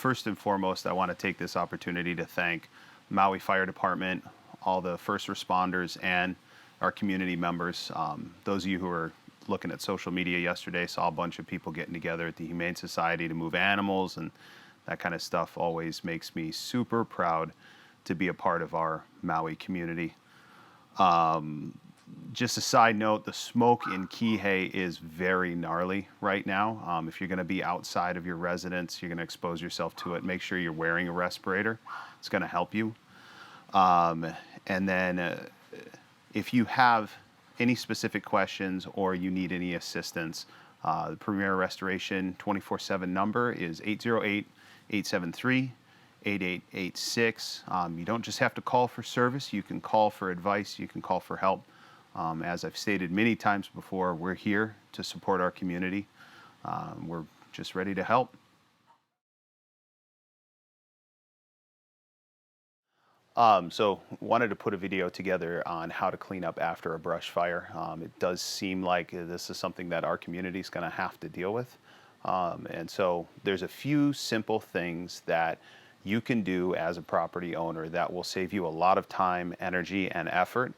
First and foremost, I want to take this opportunity to thank Maui Fire Department, all the first responders, and our community members. Those of you who were looking at social media yesterday saw a bunch of people getting together at the Humane Society to move animals, and that kind of stuff always makes me super proud to be a part of our Maui community. Just a side note, the smoke in Kihei is very gnarly right now. If you're going to be outside of your residence, you're going to expose yourself to it. Make sure you're wearing a respirator. It's going to help you. And then if you have any specific questions or you need any assistance, the Premier Restoration 24/7 number is 808-873-8886. You don't just have to call for service. You can call for advice. You can call for help. As I've stated many times before, we're here to support our community. We're just ready to help. So wanted to put a video together on how to clean up after a brush fire. It does seem like this is something that our community is going to have to deal with. And so there's a few simple things that you can do as a property owner that will save you a lot of time, energy, and effort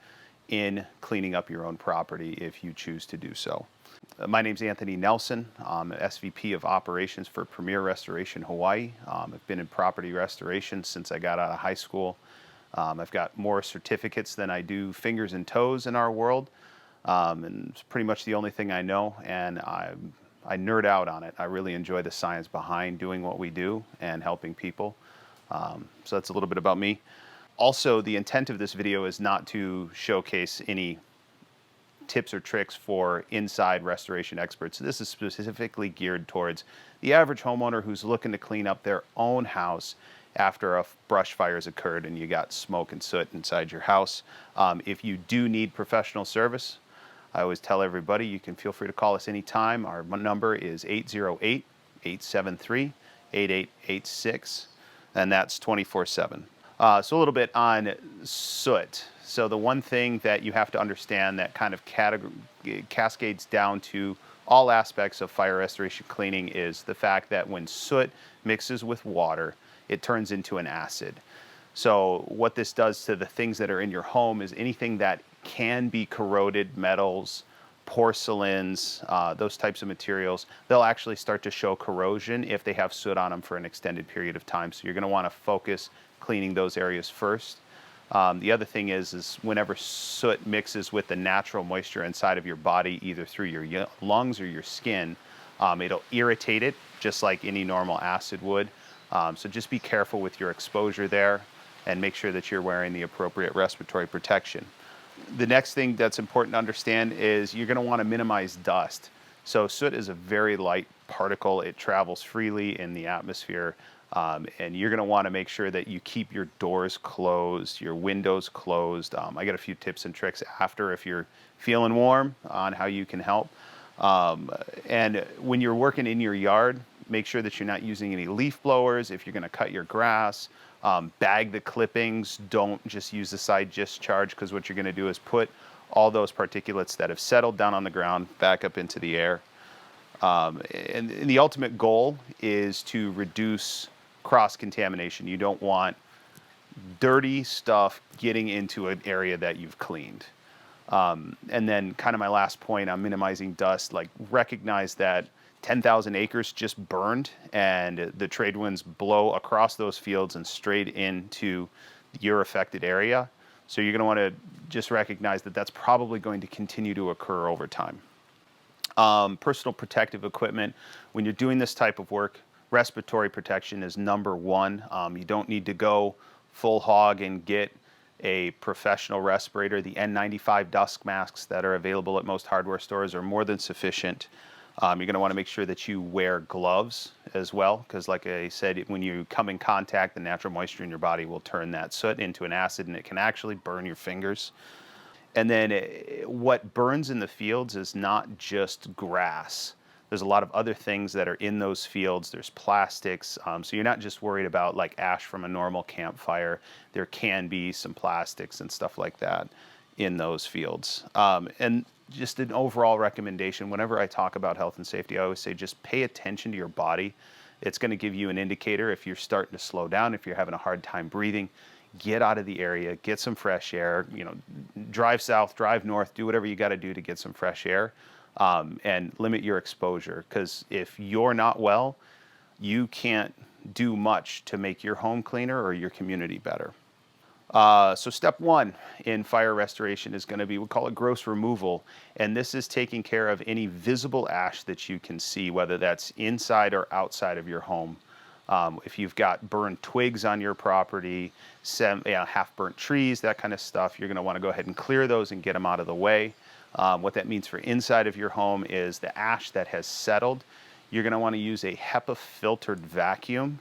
in cleaning up your own property if you choose to do so. My name's Anthony Nelson. I'm SVP of Operations for Premier Restoration Hawaii. I've been in property restoration since I got out of high school. I've got more certificates than I do fingers and toes in our world, and it's pretty much the only thing I know, and I nerd out on it. I really enjoy the science behind doing what we do and helping people. So that's a little bit about me. Also, the intent of this video is not to showcase any tips or tricks for inside restoration experts. This is specifically geared towards the average homeowner who's looking to clean up their own house after a brush fire has occurred and you got smoke and soot inside your house. If you do need professional service, I always tell everybody you can feel free to call us anytime. Our number is 808-873-8886, and that's 24/7. So a little bit on soot. So the one thing that you have to understand that kind of cascades down to all aspects of fire restoration cleaning is the fact that when soot mixes with water, it turns into an acid. So what this does to the things that are in your home is anything that can be corroded, metals, porcelains, those types of materials, they'll actually start to show corrosion if they have soot on them for an extended period of time. So you're going to want to focus cleaning those areas first. The other thing is whenever soot mixes with the natural moisture inside of your body, either through your lungs or your skin, it'll irritate it just like any normal acid would. So just be careful with your exposure there and make sure that you're wearing the appropriate respiratory protection. The next thing that's important to understand is you're going to want to minimize dust. So soot is a very light particle. It travels freely in the atmosphere. And you're going to want to make sure that you keep your doors closed, your windows closed. I got a few tips and tricks after if you're feeling warm on how you can help. And when you're working in your yard, make sure that you're not using any leaf blowers. If you're going to cut your grass, bag the clippings. Don't just use the side discharge, because what you're going to do is put all those particulates that have settled down on the ground back up into the air. And the ultimate goal is to reduce cross-contamination. You don't want dirty stuff getting into an area that you've cleaned. And then kind of my last point on minimizing dust, like recognize that 10,000 acres just burned and the trade winds blow across those fields and straight into your affected area. So you're going to want to just recognize that that's probably going to continue to occur over time. Personal protective equipment. When you're doing this type of work, respiratory protection is number one. You don't need to go full hog and get a professional respirator. The N95 dust masks that are available at most hardware stores are more than sufficient. You're going to want to make sure that you wear gloves as well, because like I said, when you come in contact, the natural moisture in your body will turn that soot into an acid, and it can actually burn your fingers. And then what burns in the fields is not just grass. There's a lot of other things that are in those fields. There's plastics. So you're not just worried about like ash from a normal campfire. There can be some plastics and stuff like that in those fields. And just an overall recommendation, whenever I talk about health and safety, I always say just pay attention to your body It's going to give you an indicator if you're starting to slow down, if you're having a hard time breathing. Get out of the area, get some fresh air, drive south, drive north, do whatever you got to do to get some fresh air, and limit your exposure. Because if you're not well, you can't do much to make your home cleaner or your community better. So step one in fire restoration is going to be, we call it gross removal. And this is taking care of any visible ash that you can see, whether that's inside or outside of your home. If you've got burned twigs on your property, half-burnt trees, that kind of stuff, you're going to want to go ahead and clear those and get them out of the way. What that means for inside of your home is the ash that has settled. You're going to want to use a HEPA-filtered vacuum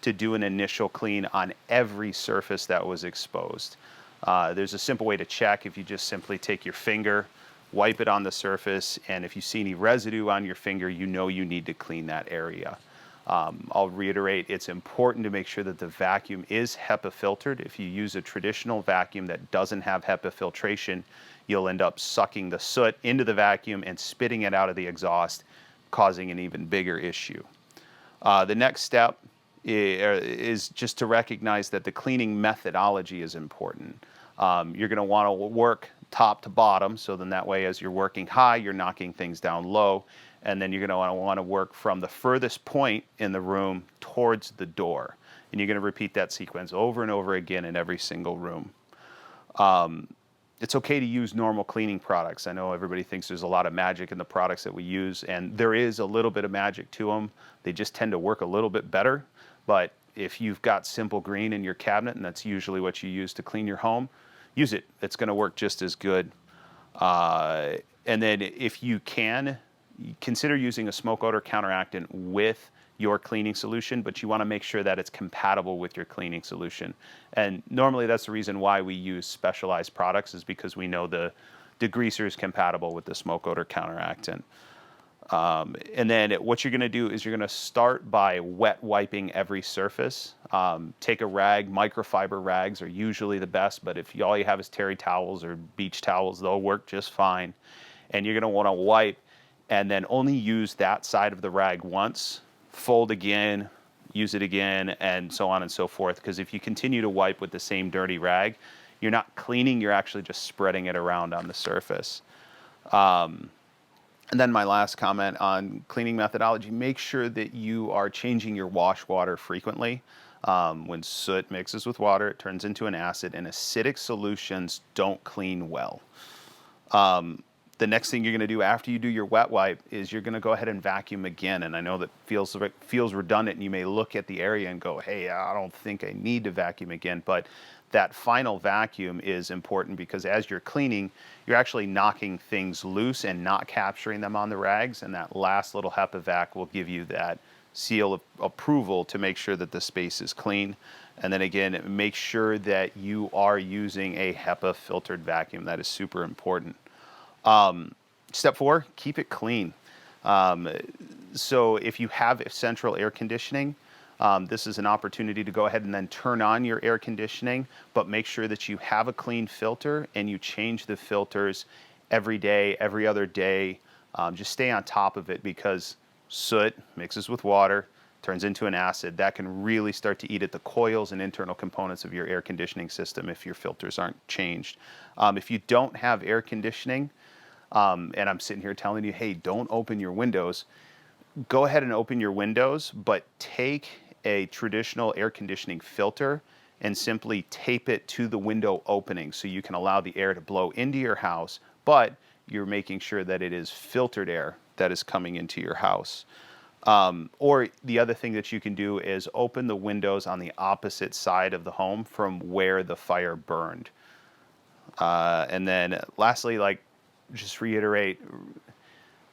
to do an initial clean on every surface that was exposed. There's a simple way to check. If you just simply take your finger, wipe it on the surface, and if you see any residue on your finger, you know you need to clean that area. I'll reiterate, it's important to make sure that the vacuum is HEPA filtered. If you use a traditional vacuum that doesn't have HEPA filtration, you'll end up sucking the soot into the vacuum and spitting it out of the exhaust, causing an even bigger issue. The next step is just to recognize that the cleaning methodology is important. You're going to want to work top to bottom, so then that way as you're working high, you're knocking things down low, and then you're going to want to work from the furthest point in the room towards the door. And you're going to repeat that sequence over and over again in every single room. It's okay to use normal cleaning products. I know everybody thinks there's a lot of magic in the products that we use, and there is a little bit of magic to them. They just tend to work a little bit better. But if you've got Simple Green in your cabinet, and that's usually what you use to clean your home, use it. It's going to work just as good. And then if you can, consider using a smoke odor counteractant with your cleaning solution, but you want to make sure that it's compatible with your cleaning solution. And normally that's the reason why we use specialized products, is because we know the degreaser is compatible with the smoke odor counteractant. And then what you're going to do is you're going to start by wet wiping every surface. Take a rag. Microfiber rags are usually the best, but if all you have is terry towels or beach towels, they'll work just fine. And you're going to want to wipe and then only use that side of the rag once, fold again, use it again, and so on and so forth. Because if you continue to wipe with the same dirty rag, you're not cleaning, you're actually just spreading it around on the surface. And then my last comment on cleaning methodology, make sure that you are changing your wash water frequently. When soot mixes with water, it turns into an acid, and acidic solutions don't clean well. The next thing you're going to do after you do your wet wipe is you're going to go ahead and vacuum again. And I know that feels redundant, and you may look at the area and go, hey, I don't think I need to vacuum again. But that final vacuum is important, because as you're cleaning, you're actually knocking things loose and not capturing them on the rags. And that last little HEPA vac will give you that seal of approval to make sure that the space is clean. And then again, make sure that you are using a HEPA filtered vacuum. That is super important. Step 4, keep it clean. So if you have central air conditioning, this is an opportunity to go ahead and then turn on your air conditioning, but make sure that you have a clean filter and you change the filters every day, every other day. Just stay on top of it, because soot mixes with water, turns into an acid. That can really start to eat at the coils and internal components of your air conditioning system if your filters aren't changed. If you don't have air conditioning, and I'm sitting here telling you, hey, don't open your windows, go ahead and open your windows, but take a traditional air conditioning filter and simply tape it to the window opening so you can allow the air to blow into your house, but you're making sure that it is filtered air that is coming into your house. Or the other thing that you can do is open the windows on the opposite side of the home from where the fire burned. And then lastly, just reiterate,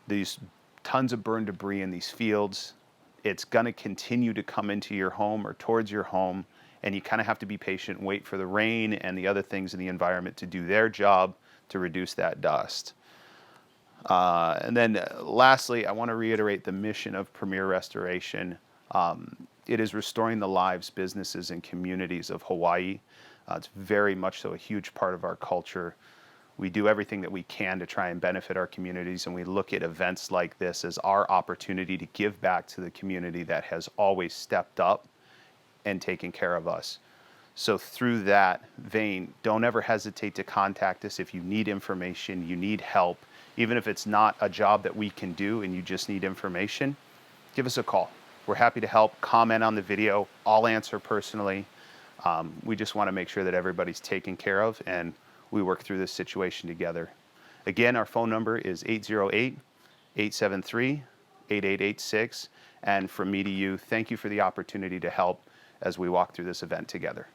these tons of burn debris in these fields, it's going to continue to come into your home or towards your home, and you kind of have to be patient and wait for the rain and the other things in the environment to do their job to reduce that dust. And then lastly, I want to reiterate the mission of Premier Restoration. It is restoring the lives, businesses, and communities of Hawaii. It's very much so a huge part of our culture. We do everything that we can to try and benefit our communities, and we look at events like this as our opportunity to give back to the community that has always stepped up and taken care of us. So through that vein, don't ever hesitate to contact us if you need information, you need help, even if it's not a job that we can do and you just need information, give us a call. We're happy to help. Comment on the video. I'll answer personally. We just want to make sure that everybody's taken care of and we work through this situation together. Again, our phone number is 808-873-8886. And from me to you, thank you for the opportunity to help as we walk through this event together.